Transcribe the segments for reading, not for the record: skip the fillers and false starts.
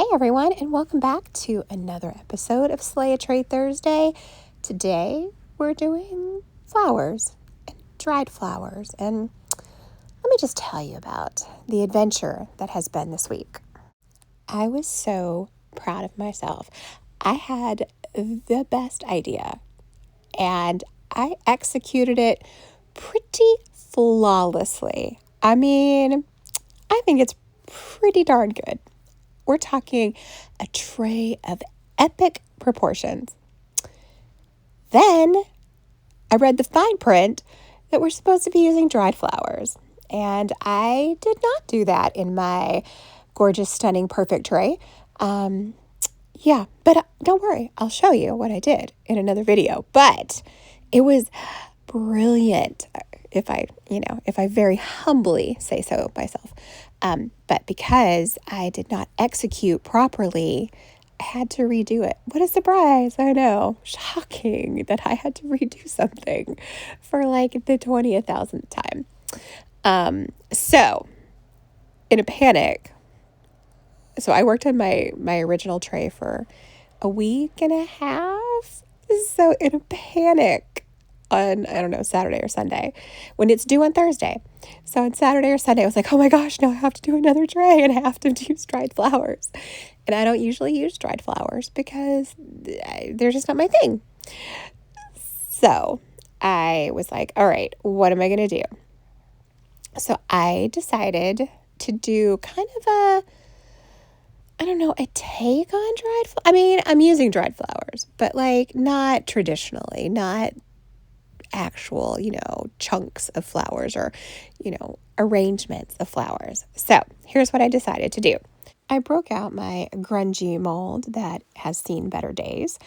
Hey everyone, and welcome back to another episode of Slay a Trade Thursday. Today we're doing flowers and dried flowers, and let me just tell you about the adventure that has been this week. I was so proud of myself. I had the best idea, and I executed it pretty flawlessly. I think it's pretty darn good. We're talking a tray of epic proportions. Then I read the fine print that we're supposed to be using dried flowers. And I did not do that in my gorgeous, stunning, perfect tray. But don't worry, I'll show you what I did in another video. But it was brilliant, if I very humbly say so myself. But because I did not execute properly, I had to redo it. What a surprise. I know. Shocking that I had to redo something for like the 20,000th time. So in a panic, so I worked on my original tray for a week and a half. So in a panic on, I don't know, Saturday or Sunday when it's due on Thursday. So on Saturday or Sunday, I was like, oh my gosh, now I have to do another tray and I have to use dried flowers. And I don't usually use dried flowers because they're just not my thing. So I was like, all right, what am I going to do? So I decided to do kind of a take on dried flowers. I'm using dried flowers, but like not traditionally, not actual, chunks of flowers or, arrangements of flowers. So here's what I decided to do. I broke out my grungy mold that has seen better days,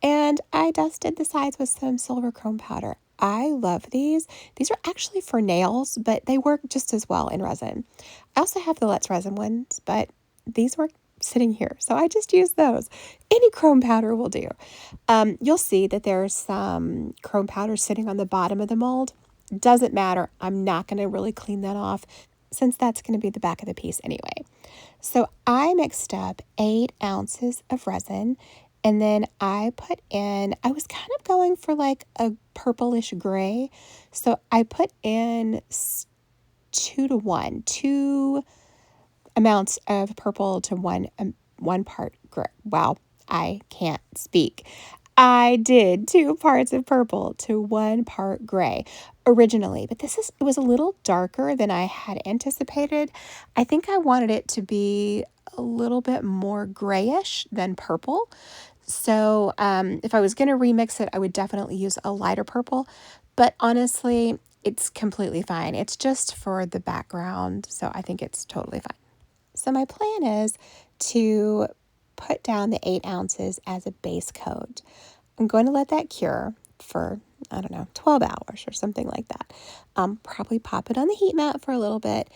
and I dusted the sides with some silver chrome powder. I love these. These are actually for nails, but they work just as well in resin. I also have the Let's Resin ones, but these work sitting here, so I just use those. Any chrome powder will do. You'll see that there's some chrome powder sitting on the bottom of the mold. Doesn't matter. I'm not going to really clean that off since that's going to be the back of the piece anyway. So I mixed up 8 ounces of resin, and then I was kind of going for like a purplish gray. So I put in 2 to 1, 2 amounts of purple to one part gray. Wow, I can't speak. I did 2 parts of purple to 1 part gray originally, but it was a little darker than I had anticipated. I think I wanted it to be a little bit more grayish than purple. So if I was going to remix it, I would definitely use a lighter purple, but honestly, it's completely fine. It's just for the background, so I think it's totally fine. So my plan is to put down the 8 ounces as a base coat. I'm going to let that cure for, 12 hours or something like that. Probably pop it on the heat mat for a little bit.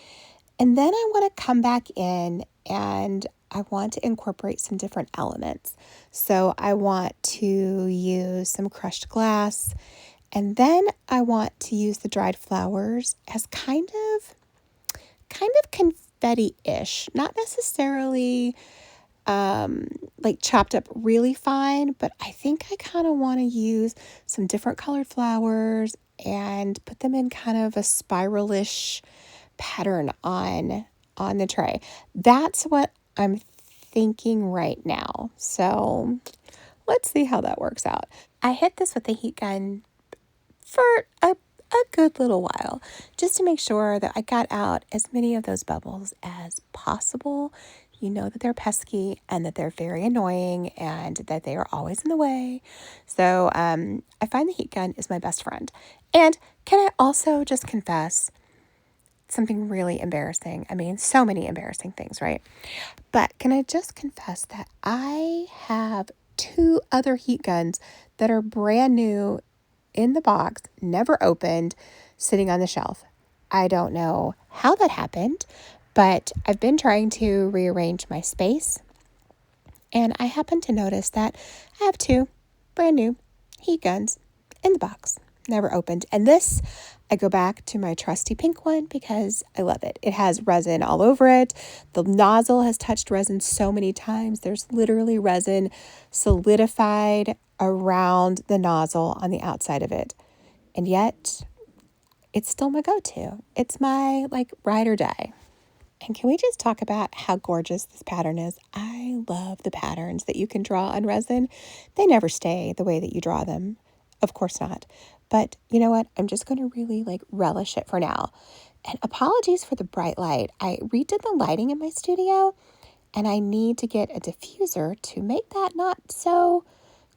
And then I want to come back in and I want to incorporate some different elements. So I want to use some crushed glass, and then I want to use the dried flowers as kind of confetti-ish, not necessarily like chopped up really fine, but I think I kind of want to use some different colored flowers and put them in kind of a spiralish pattern on the tray. That's what I'm thinking right now. So let's see how that works out. I hit this with the heat gun for a good little while just to make sure that I got out as many of those bubbles as possible. You know that they're pesky and that they're very annoying and that they are always in the way. So I find the heat gun is my best friend. And can I also just confess something really embarrassing? So many embarrassing things, right? But can I just confess that I have 2 other heat guns that are brand new in the box, never opened, sitting on the shelf. I don't know how that happened, but I've been trying to rearrange my space, and I happened to notice that I have 2 brand new heat guns in the box. never opened. And this, I go back to my trusty pink one because I love it. It has resin all over it. The nozzle has touched resin so many times. There's literally resin solidified around the nozzle on the outside of it. And yet, it's still my go-to. It's my like ride or die. And can we just talk about how gorgeous this pattern is? I love the patterns that you can draw on resin. They never stay the way that you draw them. Of course not. But you know what? I'm just going to really like relish it for now. And apologies for the bright light. I redid the lighting in my studio and I need to get a diffuser to make that not so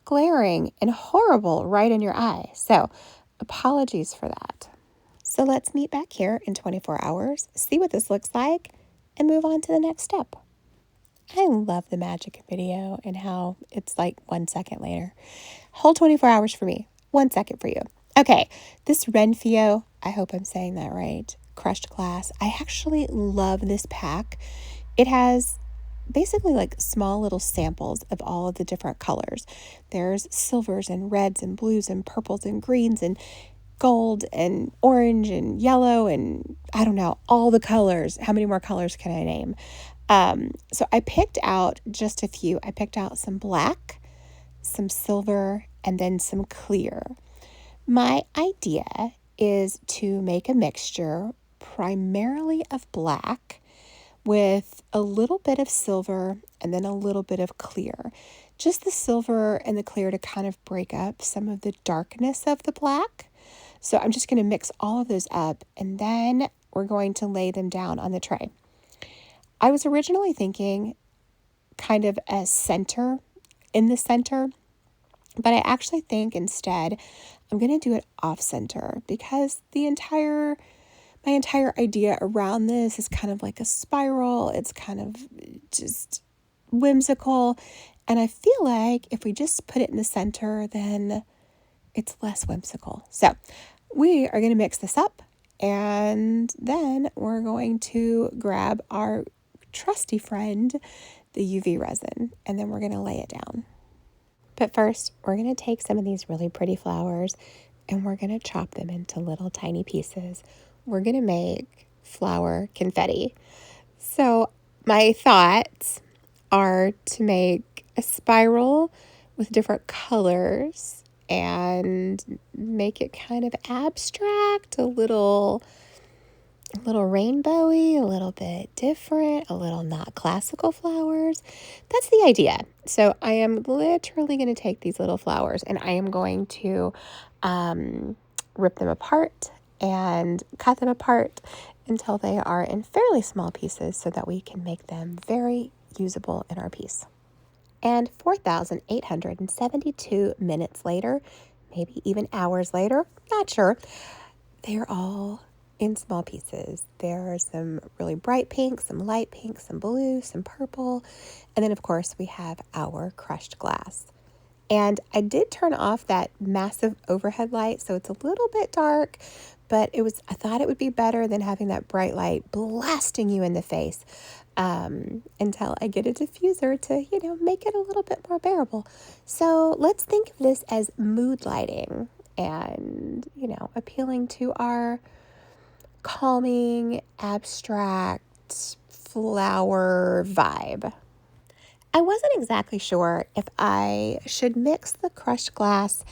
glaring and horrible right in your eye. So apologies for that. So let's meet back here in 24 hours, see what this looks like, and move on to the next step. I love the magic of video and how it's like 1 second later. Whole 24 hours for me, 1 second for you. Okay, this Renfio, I hope I'm saying that right, crushed glass. I actually love this pack. It has basically like small little samples of all of the different colors. There's silvers and reds and blues and purples and greens and gold and orange and yellow and I don't know, all the colors. How many more colors can I name? So I picked out just a few. I picked out some black, some silver, and then some clear. My idea is to make a mixture primarily of black with a little bit of silver and then a little bit of clear. Just the silver and the clear to kind of break up some of the darkness of the black. So I'm just going to mix all of those up and then we're going to lay them down on the tray. I was originally thinking kind of a center, in the center, but I actually think instead I'm going to do it off center because my entire idea around this is kind of like a spiral. It's kind of just whimsical. And I feel like if we just put it in the center, then it's less whimsical. So we are going to mix this up and then we're going to grab our trusty friend, the UV resin, and then we're going to lay it down. But first, we're going to take some of these really pretty flowers and we're going to chop them into little tiny pieces. We're going to make flower confetti. So my thoughts are to make a spiral with different colors and make it kind of abstract, a little rainbowy, a little bit different, a little not classical flowers. That's the idea. So I am literally going to take these little flowers and I am going to rip them apart and cut them apart until they are in fairly small pieces so that we can make them very usable in our piece. And 4,872 minutes later, maybe even hours later, not sure, they're all in small pieces. There are some really bright pink, some light pink, some blue, some purple, and then of course we have our crushed glass. And I did turn off that massive overhead light, so it's a little bit dark, but I thought it would be better than having that bright light blasting you in the face until I get a diffuser to, make it a little bit more bearable. So let's think of this as mood lighting and, appealing to our calming, abstract flower vibe. I wasn't exactly sure if I should mix the crushed glass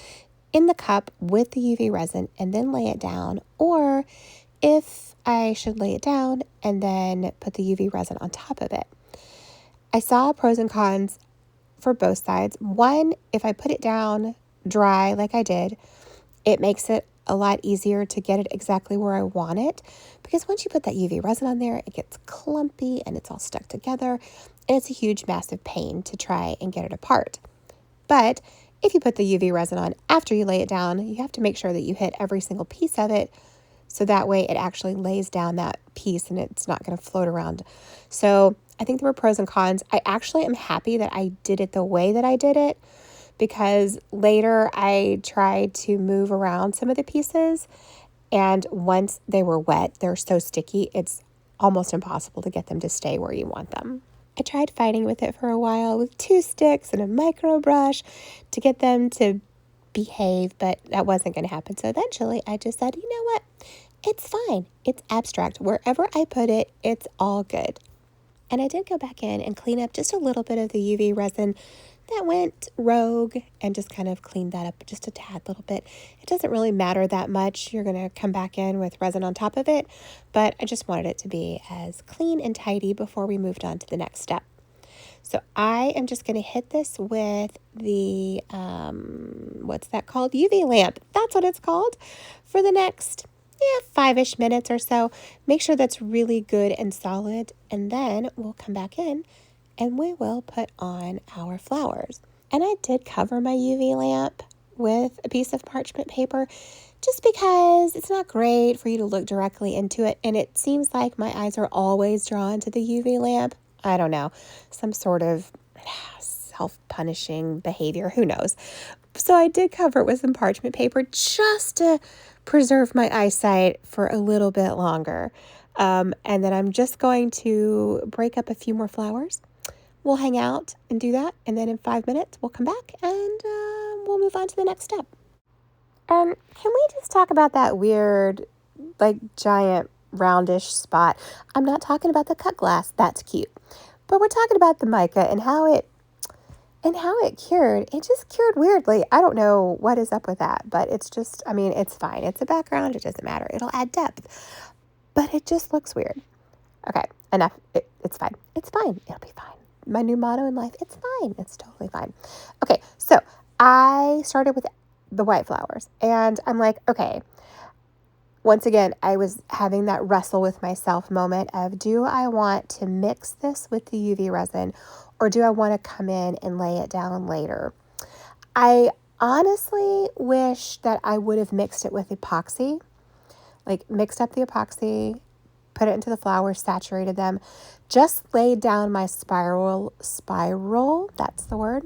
in the cup with the UV resin and then lay it down, or if I should lay it down and then put the UV resin on top of it. I saw pros and cons for both sides. One, if I put it down dry like I did, it makes it a lot easier to get it exactly where I want it, because once you put that UV resin on there, it gets clumpy and it's all stuck together, and it's a huge, massive pain to try and get it apart. But if you put the UV resin on after you lay it down, you have to make sure that you hit every single piece of it, so that way it actually lays down that piece and it's not going to float around. So I think there were pros and cons. I actually am happy that I did it the way that I did it, because later I tried to move around some of the pieces, and once they were wet, they're so sticky, it's almost impossible to get them to stay where you want them. I tried fighting with it for a while with 2 sticks and a micro brush to get them to behave, but that wasn't going to happen. So eventually I just said, you know what? It's fine. It's abstract. Wherever I put it, it's all good. And I did go back in and clean up just a little bit of the UV resin that went rogue and just kind of cleaned that up just a tad little bit. It doesn't really matter that much. You're going to come back in with resin on top of it, but I just wanted it to be as clean and tidy before we moved on to the next step. So I am just going to hit this with the, what's that called? UV lamp. That's what it's called for the next 5-ish minutes or so. Make sure that's really good and solid. And then we'll come back in and we will put on our flowers. And I did cover my UV lamp with a piece of parchment paper just because it's not great for you to look directly into it. And it seems like my eyes are always drawn to the UV lamp. I don't know, some sort of self-punishing behavior. Who knows? So I did cover it with some parchment paper just to preserve my eyesight for a little bit longer. And then I'm just going to break up a few more flowers. We'll hang out and do that. And then in 5 minutes, we'll come back and we'll move on to the next step. Can we just talk about that weird, giant roundish spot? I'm not talking about the cut glass. That's cute. But we're talking about the mica and how it cured. It just cured weirdly. I don't know what is up with that, but it's just, it's fine. It's a background. It doesn't matter. It'll add depth, but it just looks weird. Okay, enough. It's fine. It's fine. It'll be fine. My new motto in life, it's fine. It's totally fine. Okay, so I started with the white flowers and I'm like, okay, once again, I was having that wrestle with myself moment of, do I want to mix this with the UV resin or do I want to come in and lay it down later? I honestly wish that I would have mixed it with epoxy, mixed up the epoxy, put it into the flowers, saturated them, just laid down my spiral, that's the word,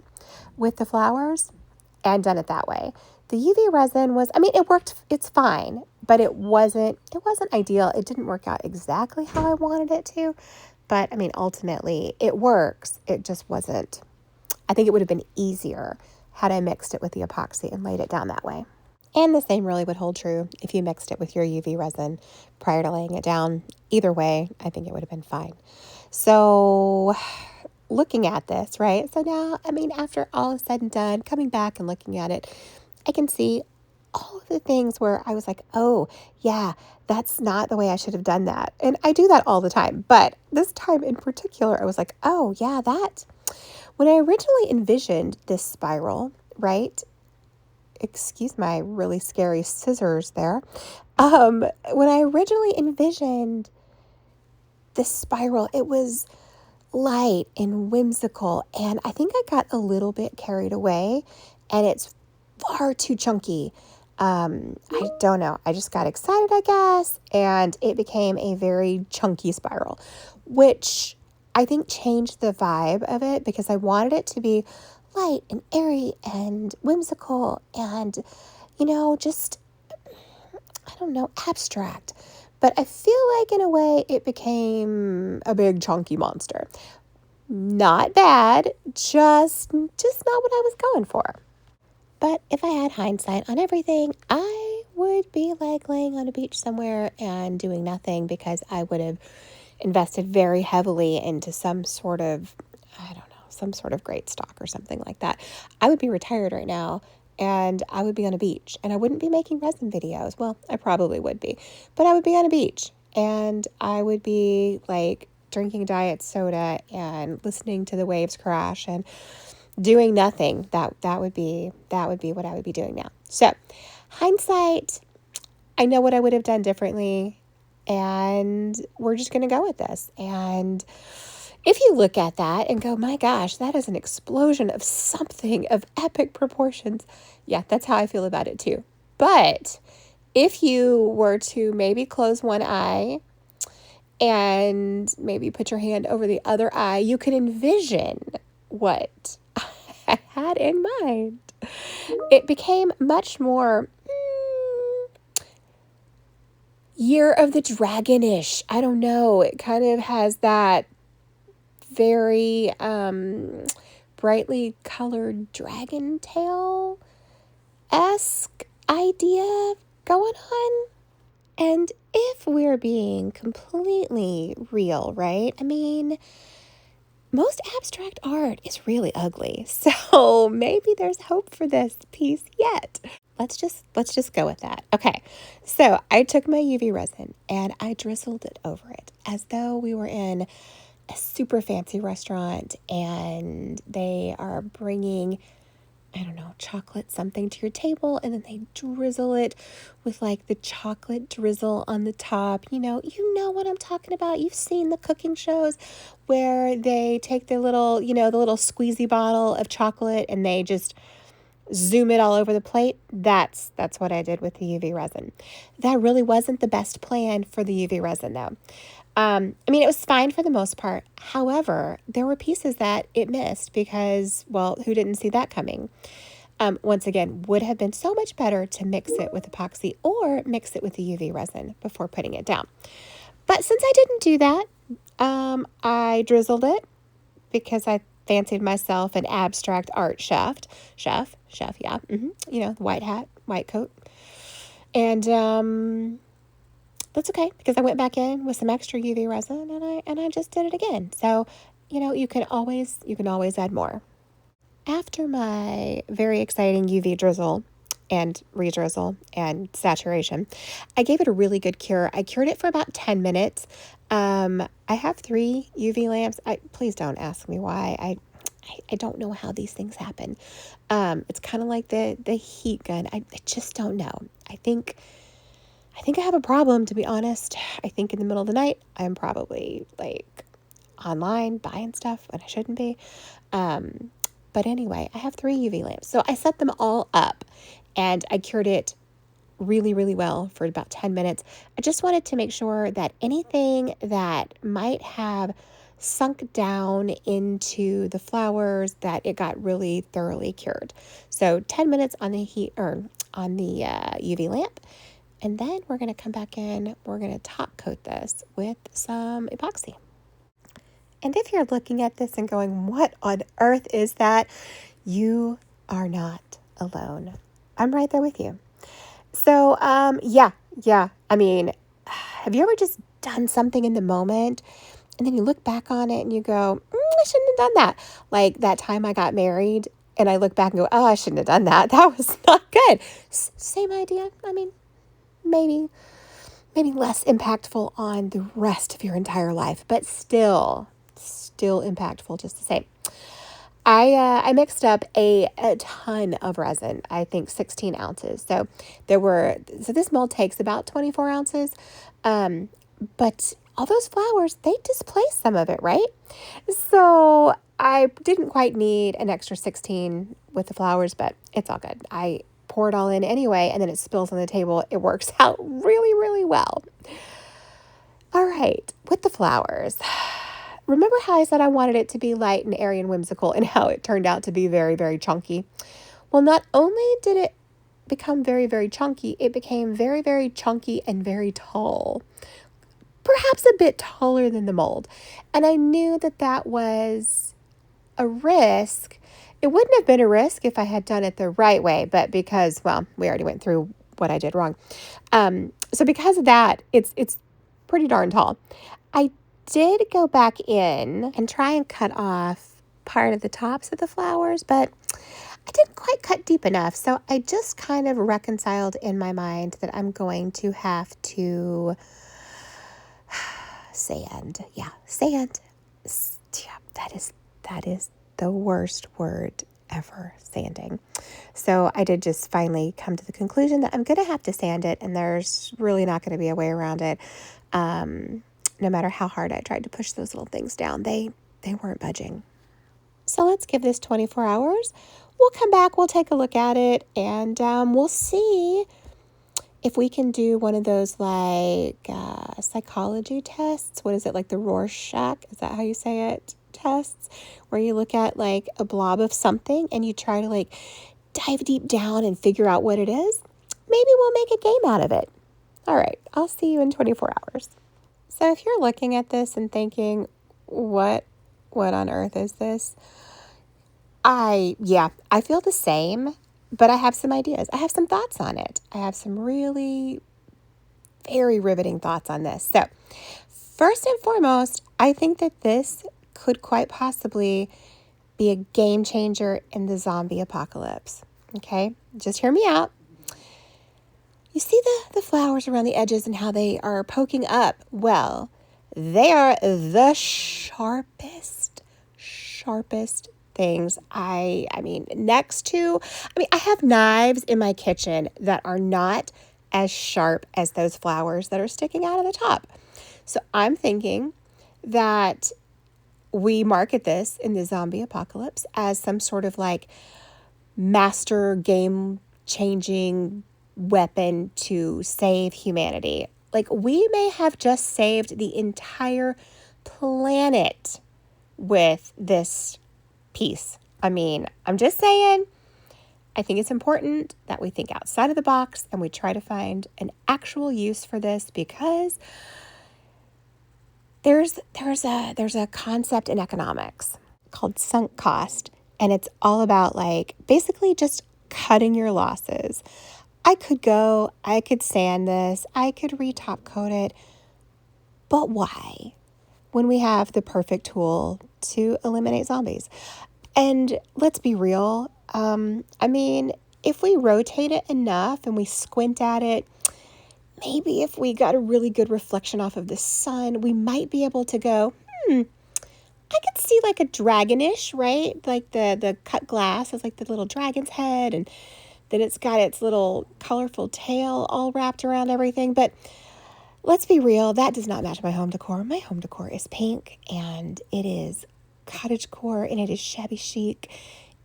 with the flowers and done it that way. The UV resin was, it worked, it's fine, but it wasn't ideal. It didn't work out exactly how I wanted it to, but ultimately it works. It just wasn't, I think it would have been easier had I mixed it with the epoxy and laid it down that way. And the same really would hold true if you mixed it with your UV resin prior to laying it down. Either way, I think it would have been fine. So looking at this, right? So now, after all is said and done, coming back and looking at it, I can see all of the things where I was like, oh, yeah, that's not the way I should have done that. And I do that all the time. But this time in particular, I was like, oh, yeah, that. When I originally envisioned this spiral, right? Excuse my really scary scissors there. When I originally envisioned this spiral, it was light and whimsical. And I think I got a little bit carried away and it's far too chunky. I don't know. I just got excited, I guess, and it became a very chunky spiral, which I think changed the vibe of it because I wanted it to be light and airy and whimsical and, just, I don't know, abstract. But I feel like in a way it became a big chunky monster. Not bad, just not what I was going for. But if I had hindsight on everything, I would be laying on a beach somewhere and doing nothing because I would have invested very heavily into some sort of great stock or something like that. I would be retired right now and I would be on a beach and I wouldn't be making resin videos. Well, I probably would be, but I would be on a beach and I would be drinking diet soda and listening to the waves crash and doing nothing. That would be what I would be doing now. So, hindsight, I know what I would have done differently, and we're just going to go with this. And if you look at that and go, my gosh, that is an explosion of something of epic proportions. Yeah, that's how I feel about it too. But if you were to maybe close one eye and maybe put your hand over the other eye, you could envision what I had in mind. It became much more Year of the Dragon-ish. I don't know. It kind of has that very brightly colored dragon tail esque idea going on. And if we're being completely real, right? I mean, most abstract art is really ugly. So maybe there's hope for this piece yet. Let's just go with that. Okay. So I took my UV resin and I drizzled it over it as though we were in a super fancy restaurant and they are bringing, I don't know, chocolate something to your table, and then they drizzle it with like the chocolate drizzle on the top. You know what I'm talking about. You've seen the cooking shows where they take their little, the little squeezy bottle of chocolate and they just zoom it all over the plate. That's what I did with the UV resin. That really wasn't the best plan for the UV resin though. It was fine for the most part. However, there were pieces that it missed because, well, who didn't see that coming? Once again, would have been so much better to mix it with epoxy or mix it with the UV resin before putting it down. But since I didn't do that, I drizzled it because I fancied myself an abstract art chef, yeah. The white hat, white coat. And that's okay because I went back in with some extra UV resin and I just did it again. So, you can always add more. After my very exciting UV drizzle and redrizzle and saturation, I gave it a really good cure. I cured it for about 10 minutes. I have 3 UV lamps. Please don't ask me why. I don't know how these things happen. It's kind of like the heat gun. I just don't know. I think I have a problem, to be honest. I think in the middle of the night, I'm probably like online buying stuff when I shouldn't be. But anyway, I have 3 UV lamps. So I set them all up and I cured it really, really well for about 10 minutes. I just wanted to make sure that anything that might have sunk down into the flowers, that it got really thoroughly cured. So 10 minutes on the heat or on the UV lamp. And then we're going to come back in, we're going to top coat this with some epoxy. And if you're looking at this and going, what on earth is that? You are not alone. I'm right there with you. So, yeah. Have you ever just done something in the moment and then you look back on it and you go, I shouldn't have done that. Like that time I got married and I look back and go, oh, I shouldn't have done that. That was not good. Same idea. Maybe less impactful on the rest of your entire life, but still impactful just the same. I mixed up a ton of resin, I think 16 ounces. So this mold takes about 24 ounces. But all those flowers, they displaced some of it, right? So I didn't quite need an extra 16 with the flowers, but it's all good. I pour it all in anyway, and then it spills on the table. It works out really, really well. All right, with the flowers. Remember how I said I wanted it to be light and airy and whimsical and how it turned out to be very, very chunky? Well, not only did it become very, very chunky, it became very, very chunky and very tall. Perhaps a bit taller than the mold. And I knew that was a risk. It wouldn't have been a risk if I had done it the right way, but because, well, we already went through what I did wrong. So because of that, it's pretty darn tall. I did go back in and try and cut off part of the tops of the flowers, but I didn't quite cut deep enough. So I just kind of reconciled in my mind that I'm going to have to sand. Yeah, sand. Yeah, that is the worst word ever, sanding. So I did just finally come to the conclusion that I'm going to have to sand it, and there's really not going to be a way around it. No matter how hard I tried to push those little things down, they weren't budging. So let's give this 24 hours. We'll come back, we'll take a look at it, and we'll see if we can do one of those like psychology tests. What is it, like the Rorschach? Is that how you say it? Tests where you look at like a blob of something and you try to like dive deep down and figure out what it is. Maybe we'll make a game out of it. All right, I'll see you in 24 hours. So if you're looking at this and thinking, what on earth is this? I feel the same, but I have some ideas. I have some thoughts on it. I have some really very riveting thoughts on this. So, first and foremost, I think that this could quite possibly be a game changer in the zombie apocalypse. Okay, just hear me out. You see the flowers around the edges and how they are poking up? Well, they are the sharpest things. I mean, I have knives in my kitchen that are not as sharp as those flowers that are sticking out of the top. So I'm thinking that we market this in the zombie apocalypse as some sort of like master game changing weapon to save humanity. Like, we may have just saved the entire planet with this piece. I mean, I'm just saying, I think it's important that we think outside of the box and we try to find an actual use for this, because there's a concept in economics called sunk cost, and it's all about like basically just cutting your losses. I could sand this, I could re-top coat it, but why? When we have the perfect tool to eliminate zombies. And let's be real. I mean, if we rotate it enough and we squint at it, maybe if we got a really good reflection off of the sun, we might be able to go, I could see like a dragonish, right? Like the cut glass is like the little dragon's head, and then it's got its little colorful tail all wrapped around everything. But let's be real, that does not match my home decor. My home decor is pink, and it is cottagecore, and it is shabby chic.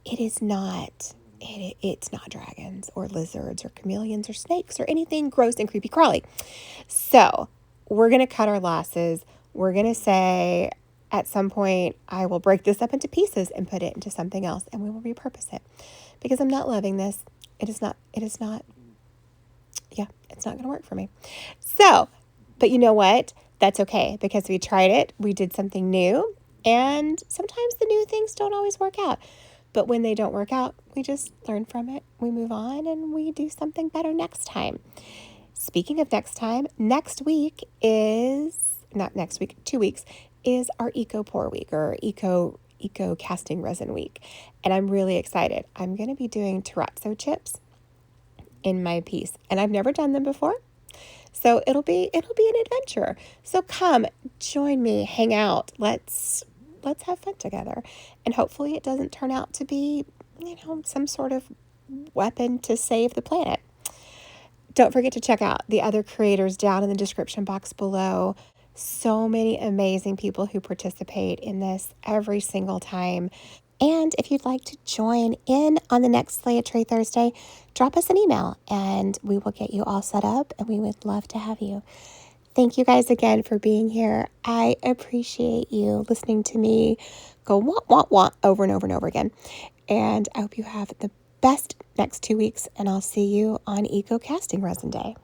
It is not, it's not dragons or lizards or chameleons or snakes or anything gross and creepy crawly. So we're going to cut our losses. We're going to say at some point, I will break this up into pieces and put it into something else, and we will repurpose it, because I'm not loving this. It's not going to work for me. So, but you know what? That's okay, because we tried it. We did something new, and sometimes the new things don't always work out. But when they don't work out, we just learn from it. We move on and we do something better next time. Speaking of next time, 2 weeks is our eco pour week, or eco casting resin week. And I'm really excited. I'm going to be doing terrazzo chips in my piece, and I've never done them before. So it'll be an adventure. So come join me, hang out. Let's have fun together. And hopefully it doesn't turn out to be, some sort of weapon to save the planet. Don't forget to check out the other creators down in the description box below. So many amazing people who participate in this every single time. And if you'd like to join in on the next Slay a Tray Thursday, drop us an email and we will get you all set up, and we would love to have you. Thank you guys again for being here. I appreciate you listening to me go wah, wah, wah over and over and over again. And I hope you have the best next 2 weeks, and I'll see you on Eco Casting Resin Day.